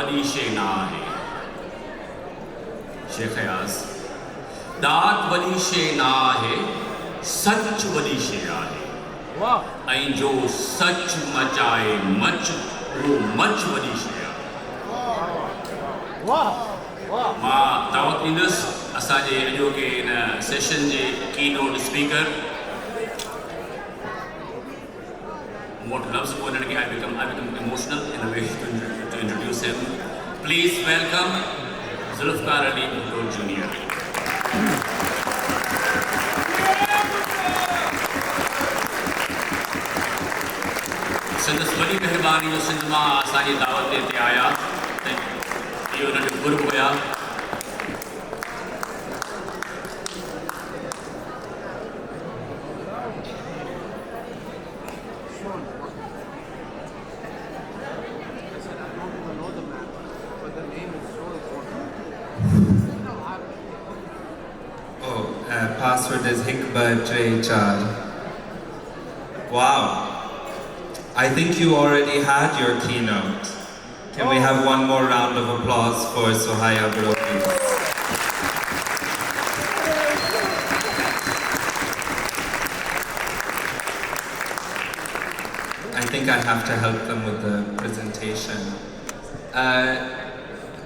वॾी शइ न आहे। शेख याज़, दात वॾी शइ न आहे, सच वॾी शइ आहे। ऐं जो सच मचाए मच, वो मच वॾी शइ आहे। मां दावत ॾींदुसि असांजे अॼोके हिन session J keynote speaker, what loves more than I become emotional in a way to introduce him. Please welcome Zulfikar Ali Bhutto Jr. संदसि वॾी महिरबानी जो सिंध मां असांजी दावत ते आया त इहो हुननि जो गुरु हुया। Password is Hikba34. Wow. I think you already had your keynote. Can we have one more round of applause for Suhaya Bro, please? I think I have to help them with the presentation.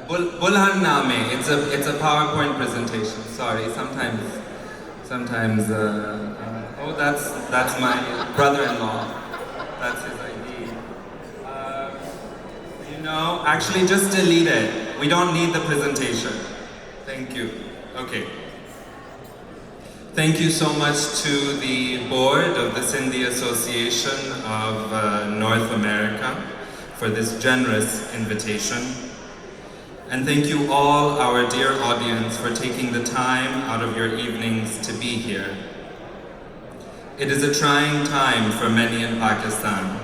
Bulhan Name, it's a PowerPoint presentation. Sorry, sometimes oh, that's my brother-in-law. That's his ID. Actually just delete it. We don't need the presentation. Thank you. Okay. Thank you so much to the board of the Sindhi Association of North America for this generous invitation. And thank you all, our dear audience, for taking the time out of your evenings to be here. It is a trying time for many in Pakistan,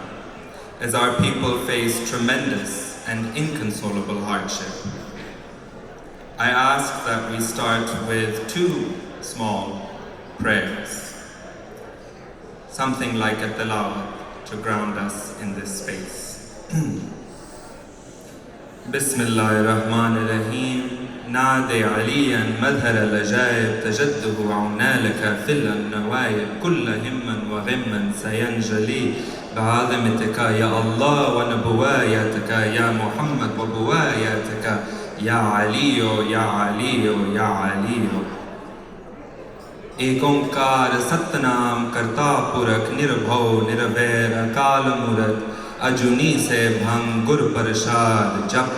as our people face tremendous and inconsolable hardship. I ask that we start with 2 small prayers, something like a tilawat to ground us in this space. Bismillahirrahmanirrahim. نادي عليا مظهر الأجائب تجده عونالك فل النوايب كل هما وغما سينجلي بعظمتك يا الله ونبواياتك يا محمد وبواياتك يا علي يا علي يا علي एक ओंकार सतनाम करता पुरख निर्भव निर्वैर अकाल मूरत अजुनी से भंग गुर प्रसाद जप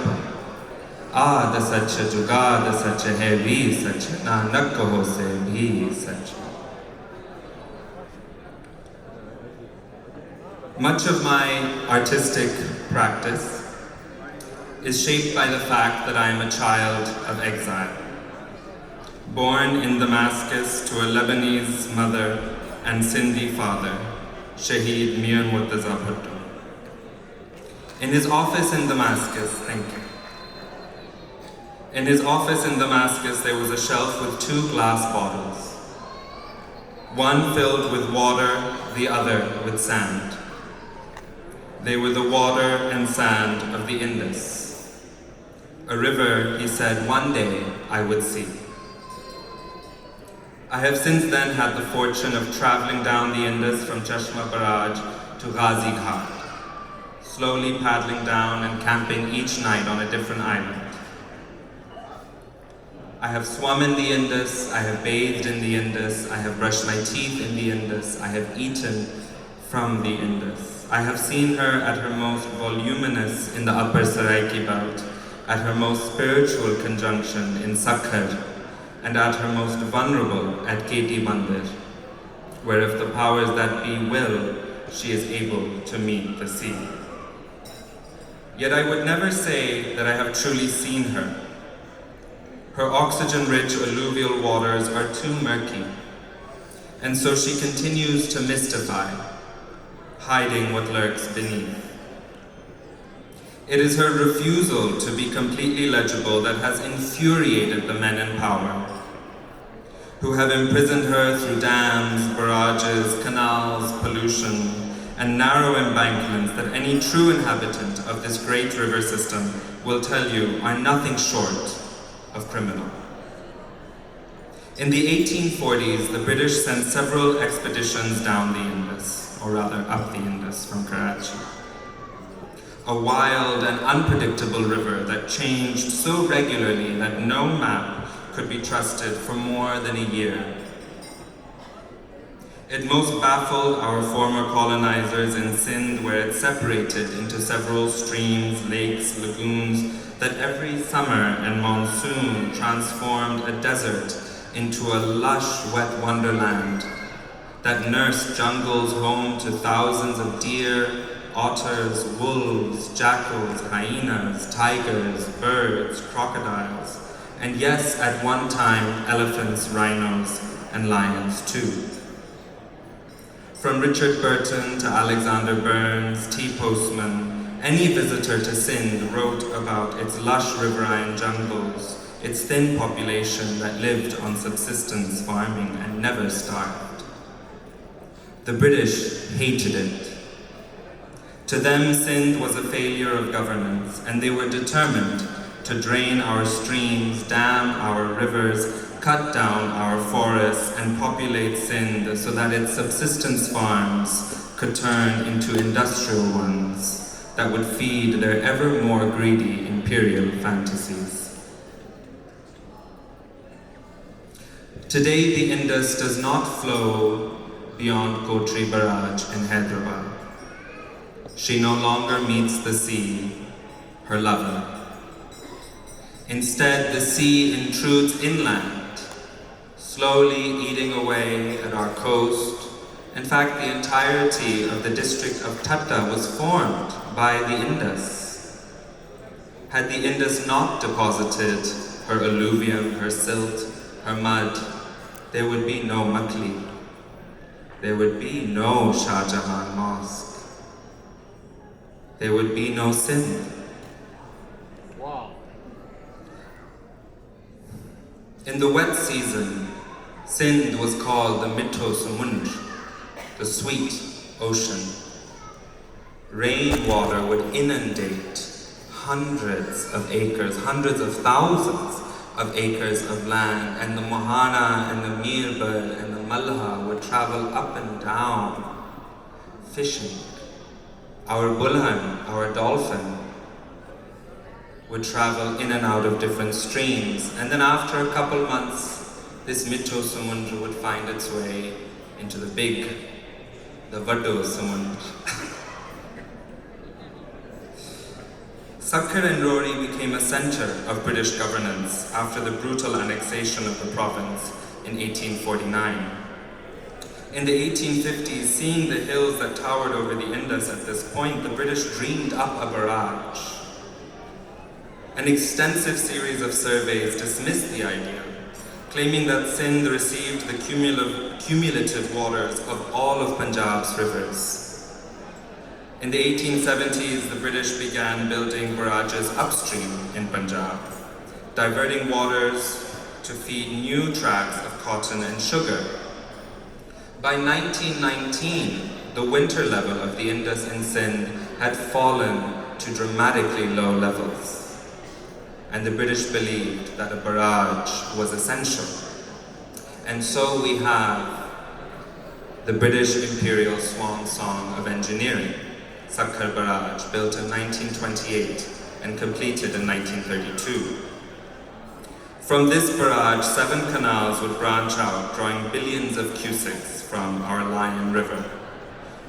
आद सच जुगाद सच है भी सच नानक हो से भी सच. Much of my artistic practice is shaped by the fact that I am a child of exile. Born in Damascus to a Lebanese mother and Sindhi father, Shaheed Mir Murtaza Bhutto. In his office in Damascus, thank you. In his office in Damascus, there was a shelf with 2 glass bottles, one filled with water, the other with sand. They were the water and sand of the Indus, a river, he said, one day I would see. I have since then had the fortune of traveling down the Indus from Chashma Barrage to Ghazi Ghat, slowly paddling down and camping each night on a different island. I have swum in the Indus, I have bathed in the Indus, I have brushed my teeth in the Indus, I have eaten from the Indus. I have seen her at her most voluminous in the upper Saraiki belt, at her most spiritual conjunction in Sakhar, and at her most vulnerable at Keti Mandir, where if the powers that be will, she is able to meet the sea. Yet I would never say that I have truly seen her. Her oxygen-rich alluvial waters are too murky, and so she continues to mystify, hiding what lurks beneath. It is her refusal to be completely legible that has infuriated the men in power, who have imprisoned her through dams, barrages, canals, pollution, and narrow embankments that any true inhabitant of this great river system will tell you are nothing short of criminal. In the 1840s, the British sent several expeditions down the Indus, or rather up the Indus from Karachi. A wild and unpredictable river that changed so regularly that no map could be trusted for more than a year. It most baffled our former colonizers in Sindh, where it separated into several streams, lakes, lagoons, that every summer and monsoon transformed a desert into a lush, wet wonderland that nursed jungles home to thousands of deer, otters, wolves, jackals, hyenas, tigers, birds, crocodiles, and yes, at one time, elephants, rhinos, and lions too. From Richard Burton to Alexander Burns, T. Postman, any visitor to Sindh wrote about its lush riverine jungles, its thin population that lived on subsistence farming and never starved. The British hated it. To them, Sindh was a failure of governance, and they were determined to drain our streams, dam our rivers, cut down our forests, and populate Sindh so that its subsistence farms could turn into industrial ones that would feed their ever more greedy imperial fantasies. Today, the Indus does not flow beyond Kotri Barrage in Hyderabad. She no longer meets the sea, her lover. Instead, the sea intrudes inland, slowly eating away at our coast. In fact, the entirety of the district of Thatta was formed by the Indus. Had the Indus not deposited her alluvium, her silt, her mud, there would be no Makli. There would be no Shah Jahan Mosque. There would be no Sindh. Wow. In the wet season, Sindh was called the Mitto Samundr, the sweet ocean. Rainwater would inundate hundreds of acres, hundreds of thousands of acres of land, and the Mohana and the Mirbal and the Malha would travel up and down, fishing. Our Bulhan, our dolphin, would travel in and out of different streams, and then after a couple months, this Mitto Samundra would find its way into the Vaddo Samundra. Sakhar and Rohri became a center of British governance after the brutal annexation of the province in 1849. In the 1850s, seeing the hills that towered over the Indus at this point, the British dreamed up a barrage. An extensive series of surveys dismissed the idea, claiming that Sindh received the cumulative waters of all of Punjab's rivers. In the 1870s, the British began building barrages upstream in Punjab, diverting waters to feed new tracts of cotton and sugar. By 1919, the winter level of the Indus in Sindh had fallen to dramatically low levels, and the British believed that a barrage was essential. And so we have the British Imperial Swan Song of Engineering, Sakhar Barrage, built in 1928 and completed in 1932. From this barrage, 7 canals would branch out, drawing billions of cusecs from our Lion River.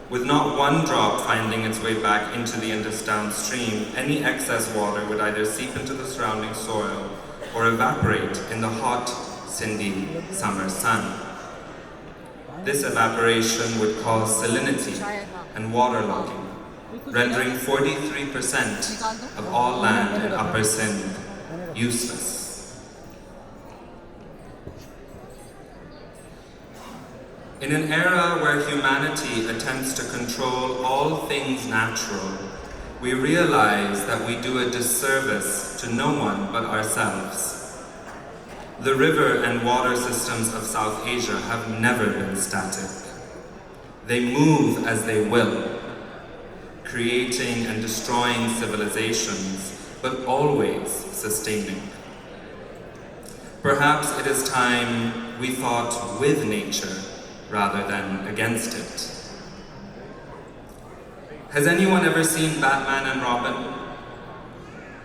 With not one drop finding its way back into the Indus downstream, any excess water would either seep into the surrounding soil or evaporate in the hot, Sindhi summer sun. This evaporation would cause salinity and waterlogging, rendering 43% of all land in Upper Sindh useless. In an era where humanity attempts to control all things natural, we realize that we do a disservice to no one but ourselves. The river and water systems of South Asia have never been static. They move as they will. creating and destroying civilizations, but always sustaining. Perhaps it is time we thought with nature rather than against it. Has anyone ever seen Batman and Robin?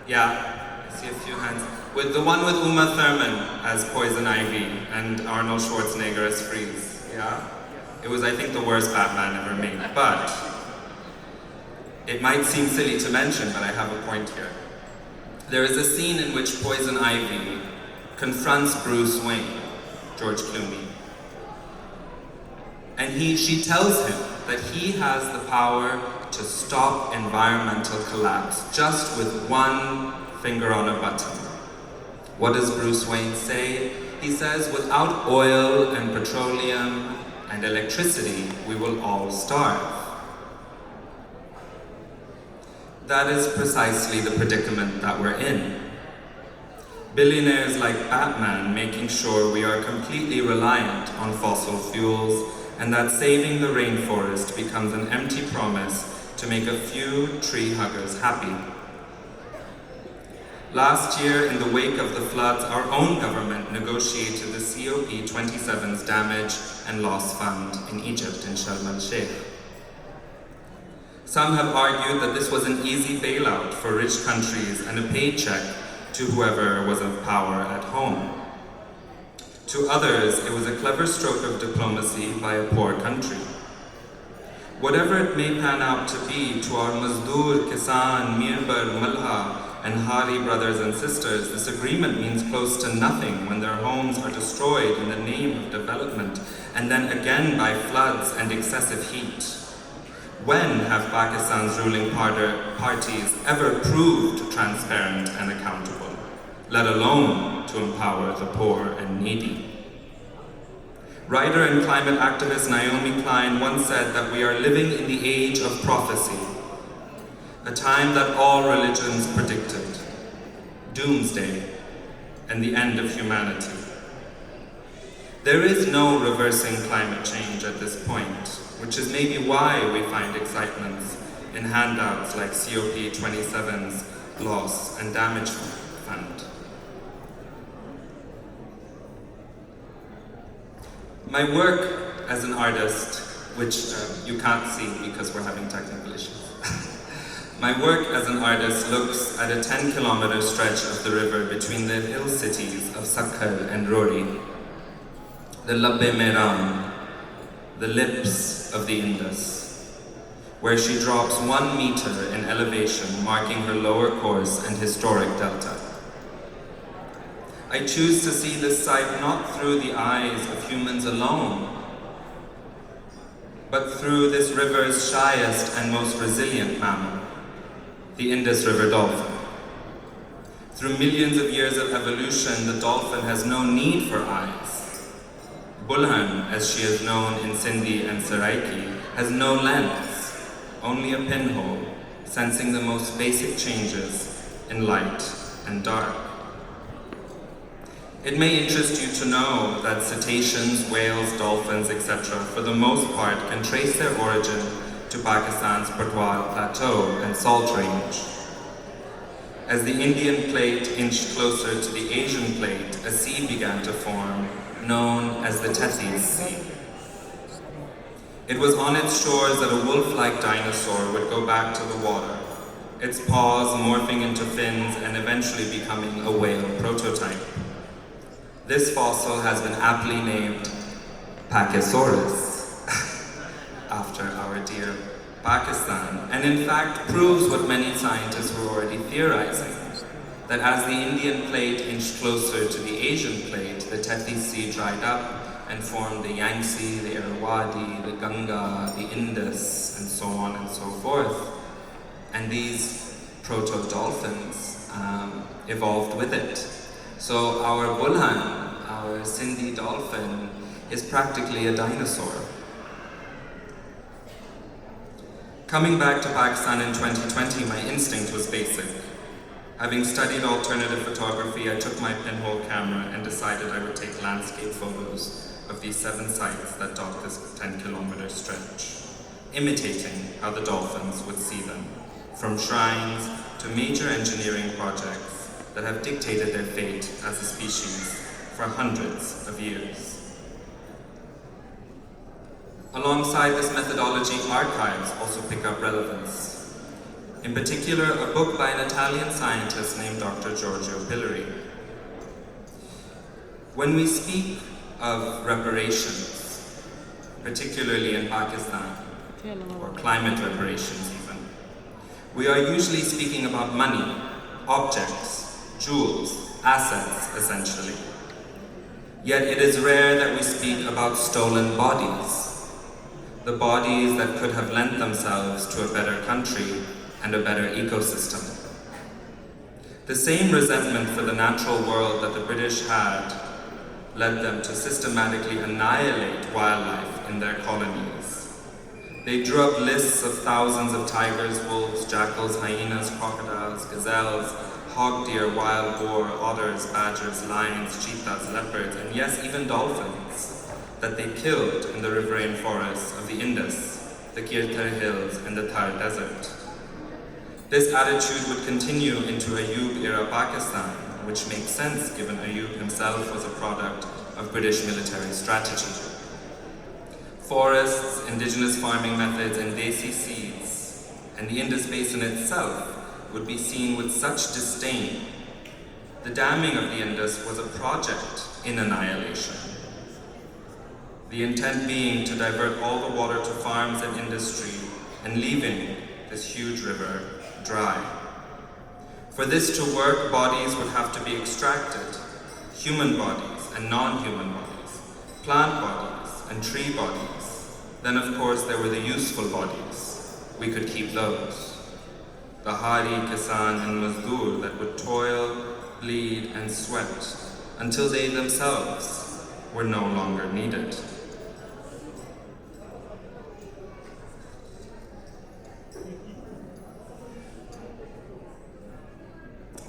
Yeah, I see a few hands. With the one with Uma Thurman as Poison Ivy and Arnold Schwarzenegger as Freeze, yeah? It was, I think, the worst Batman ever made, but it might seem silly to mention, but I have a point here. There is a scene in which Poison Ivy confronts Bruce Wayne, George Clooney, and she tells him that he has the power to stop environmental collapse just with one finger on a button. What does Bruce Wayne say? He says, without oil and petroleum and electricity, we will all starve. That is precisely the predicament that we're in. Billionaires like Batman making sure we are completely reliant on fossil fuels and that saving the rainforest becomes an empty promise to make a few tree huggers happy. Last year, in the wake of the floods, our own government negotiated the COP27's Damage and Loss Fund in Egypt, in Sharm el-Sheikh. Some have argued that this was an easy bailout for rich countries and a paycheck to whoever was of power at home. To others, it was a clever stroke of diplomacy by a poor country. Whatever it may pan out to be to our Mazdoor, Kisan, Mirbar, Malha, and Hari brothers and sisters, this agreement means close to nothing when their homes are destroyed in the name of development, and then again by floods and excessive heat. When have Pakistan's ruling parties ever proved transparent and accountable, let alone to empower the poor and needy? Writer and climate activist Naomi Klein once said that we are living in the age of prophecy, a time that all religions predicted, doomsday, and the end of humanity. There is no reversing climate change at this point, which is maybe why we find excitement in handouts like COP27's Loss and Damage Fund. My work as an artist, which you can't see because we're having technical issues. My work as an artist looks at a 10-kilometer stretch of the river between the hill cities of Sakhar and Rohri, the Labbe Mehran, the lips of the Indus, where she drops 1 meter in elevation, marking her lower course and historic delta. I choose to see this site not through the eyes of humans alone, but through this river's shyest and most resilient mammal, the Indus River dolphin. Through millions of years of evolution, the dolphin has no need for eyes. Bulhan, as she is known in Sindhi and Saraiki, has no lens, only a pinhole, sensing the most basic changes in light and dark. It may interest you to know that cetaceans, whales, dolphins, etc., for the most part can trace their origin to Pakistan's Patwar Plateau and Salt Range. As the Indian plate inched closer to the Asian plate, a sea began to form, known as the Tethys Sea. It was on its shores that a wolf-like dinosaur would go back to the water, its paws morphing into fins and eventually becoming a whale prototype. This fossil has been aptly named Pakisaurus, after our dear Pakistan, and in fact proves what many scientists were already theorizing, that as the Indian plate inched closer to the Asian plate, the Tethys Sea dried up and formed the Yangtze, the Irrawaddy, the Ganga, the Indus, and so on and so forth. And these proto-dolphins evolved with it. So our Bulhan, our Sindhi dolphin, is practically a dinosaur. Coming back to Pakistan in 2020, my instinct was basic. Having studied alternative photography, I took my pinhole camera and decided I would take landscape photos of these 7 sites that dot this 10-kilometer stretch. imitating how the dolphins would see them, from shrines to major engineering projects that have dictated their fate as a species for hundreds of years. Alongside this methodology, archives also pick up relevance. In particular, a book by an Italian scientist named Dr. Giorgio Pillari. When we speak of reparations, particularly in Pakistan, or climate reparations even, we are usually speaking about money, objects, jewels, assets, essentially. Yet it is rare that we speak about stolen bodies, the bodies that could have lent themselves to a better country and a better ecosystem. The same resentment for the natural world that the British had led them to systematically annihilate wildlife in their colonies. They drew up lists of thousands of tigers, wolves, jackals, hyenas, crocodiles, gazelles, hog deer, wild boar, otters, badgers, lions, cheetahs, leopards, and yes, even dolphins that they killed in the riverine forests of the Indus, the Kirthar Hills, and the Thar Desert. This attitude would continue into Ayyub-era Pakistan, which makes sense given Ayyub himself was a product of British military strategy. Forests, indigenous farming methods, and desi seeds, and the Indus Basin itself would be seen with such disdain. The damming of the Indus was a project in annihilation. The intent being to divert all the water to farms and industry and leaving this huge river dry. For this to work, bodies would have to be extracted, human bodies and non-human bodies, plant bodies and tree bodies. Then of course there were the useful bodies. We could keep those. The Hari, Kisan and Mazdoor that would toil, bleed and sweat until they themselves were no longer needed.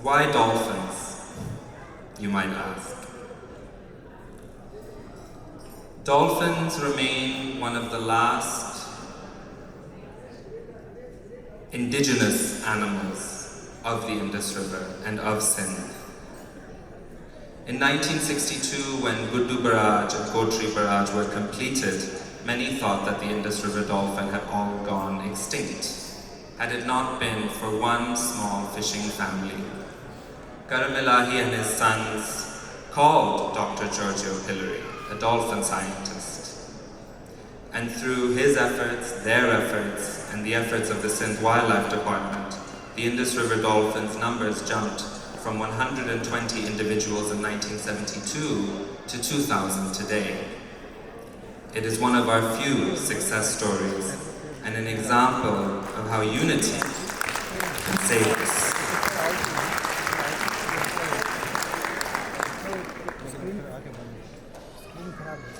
Why dolphins, you might ask? Dolphins remain one of the last indigenous animals of the Indus River and of Sindh. In 1962, when Guddu Barrage and Kotri Barrage were completed, many thought that the Indus River dolphin had all gone extinct, had it not been for one small fishing family. Karam Elahi and his sons called Dr. Giorgio Pillari, a dolphin scientist. And through his efforts, their efforts, and the efforts of the Sindh Wildlife Department, the Indus River dolphins' numbers jumped from 120 individuals in 1972 to 2,000 today. It is one of our few success stories and an example of how unity can save us.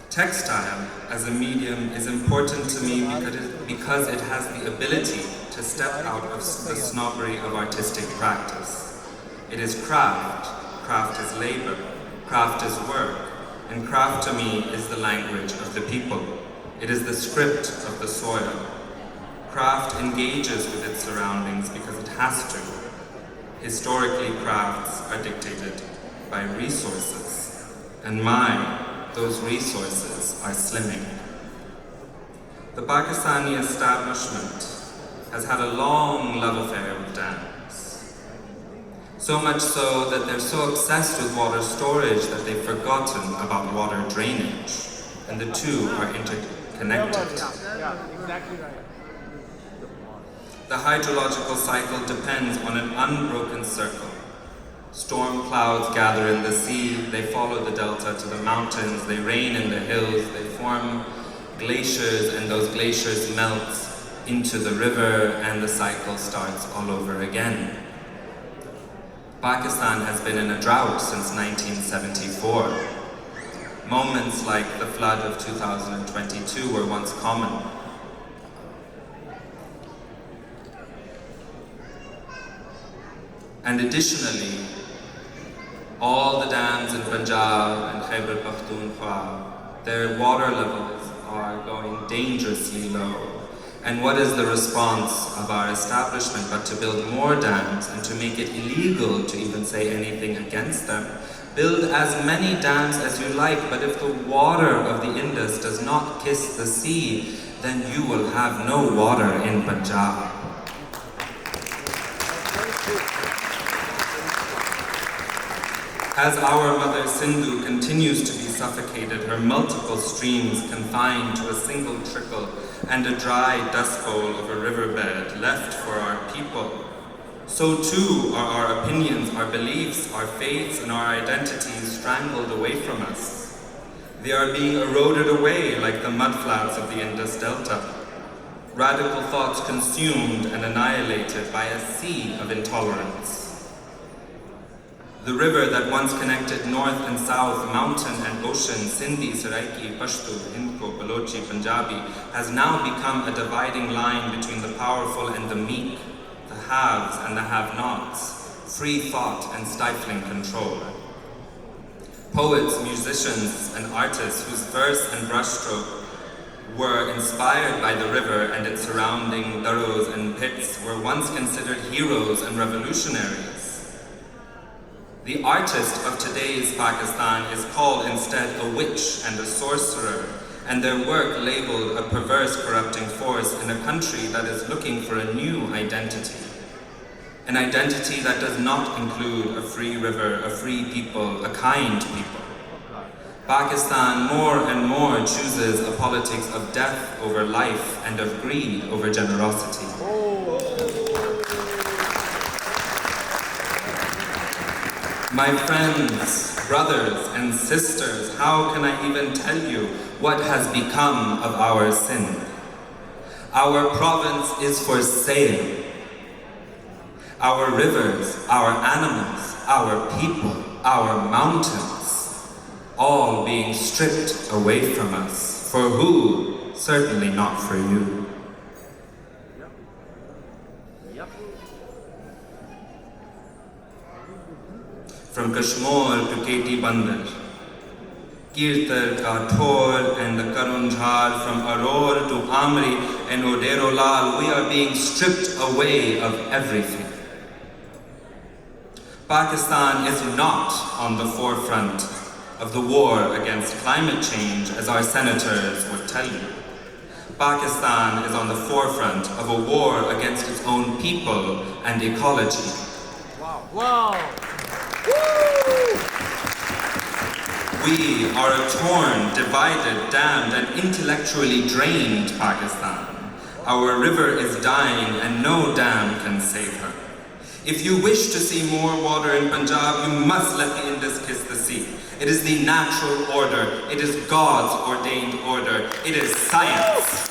Textile as a medium is important to me because it has the ability to step out of the snobbery of artistic practice. It is craft, craft is labor, craft is work, and craft to me is the language of the people. It is the script of the soil. Craft engages with its surroundings because it has to. Historically, crafts are dictated by resources, and those resources are slimming. The Pakistani establishment has had a long love affair with dams. So much so that they're so obsessed with water storage that they've forgotten about water drainage, and the two are interconnected. Yeah, exactly right. The hydrological cycle depends on an unbroken circle. Storm clouds gather in the sea, they follow the delta to the mountains, they rain in the hills, they form glaciers, and those glaciers melt into the river, and the cycle starts all over again. Pakistan has been in a drought since 1974. Moments like the flood of 2022 were once common. And additionally, all the dams in Punjab and Khyber Pakhtunkhwa, their water levels are going dangerously low. And what is the response of our establishment but to build more dams and to make it illegal to even say anything against them? Build as many dams as you like, but if the water of the Indus does not kiss the sea, then you will have no water in Punjab. As our mother Sindhu continues to be suffocated, her multiple streams confined to a single trickle and a dry dust bowl of a riverbed left for our people, so too are our opinions, our beliefs, our faiths, and our identities strangled away from us. They are being eroded away like the mudflats of the Indus Delta. Radical thoughts consumed and annihilated by a sea of intolerance. The river that once connected north and south, mountain and ocean, Sindhi, Saraiki, Pashto, Hindko, Balochi, Punjabi, has now become a dividing line between the powerful and the meek, the haves and the have-nots, free thought and stifling control. Poets, musicians, and artists whose verse and brushstroke were inspired by the river and its surrounding burrows and pits were once considered heroes and revolutionaries. The artist of today's Pakistan is called instead a witch and a sorcerer, and their work labeled a perverse, corrupting force in a country that is looking for a new identity. An identity that does not include a free river, a free people, a kind people. Pakistan more and more chooses a politics of death over life and of greed over generosity. My friends, brothers, and sisters, how can I even tell you what has become of our sin? Our province is for sale. Our rivers, our animals, our people, our mountains, all being stripped away from us. For who? Certainly not for you. From Kashmir to Katie Bandar, Kirtar, Kathor, and the Karunjhar, from Aror to Amri and Odero Lal, we are being stripped away of everything. Pakistan is not on the forefront of the war against climate change, as our senators would tell you. Pakistan is on the forefront of a war against its own people and ecology. Wow. Wow. We are a torn, divided, damned, and intellectually drained Pakistan. Our river is dying and no dam can save her. If you wish to see more water in Punjab, you must let the Indus kiss the sea. It is the natural order. It is God's ordained order. It is science.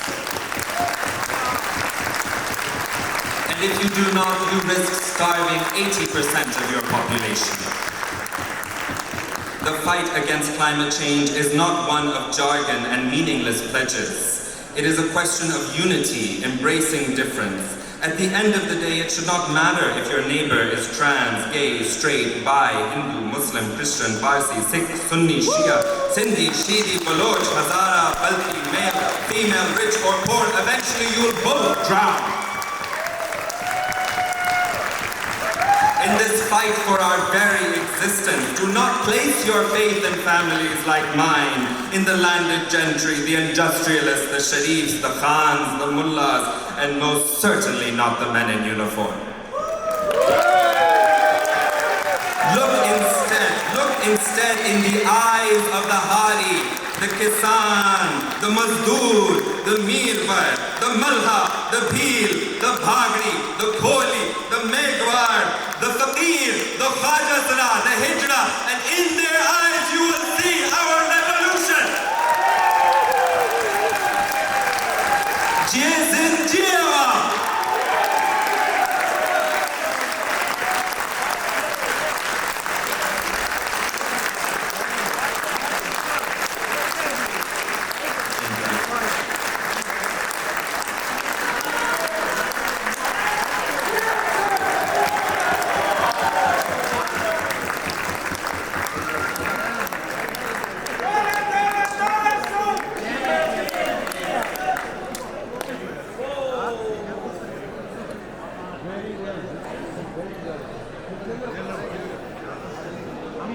And if you do not, you risk starving 80% of your population. The fight against climate change is not one of jargon and meaningless pledges. It is a question of unity, embracing difference. At the end of the day, it should not matter if your neighbor is trans, gay, straight, bi, Hindu, Muslim, Christian, Parsi, Sikh, Sunni, Shia, Sindhi, Shidi, Baloch, Hazara, Balti, male, female, rich or poor. Eventually you'll both drown. In this fight for our very existence, do not place your faith in families like mine, in the landed gentry, the industrialists, the sharifs, the khans, the mullahs, and most certainly not the men in uniform. Look instead in the eyes of the Hari, the Kisan, the Mazdoor, the Mirvar, the Malha, the Bhil, the Bhagri, the Kholi, the Megwar, the Faqir, the Khwajazra, the Hijra, and in their eyes you will see our revolution. Jai Hind, Jai Awam. clear.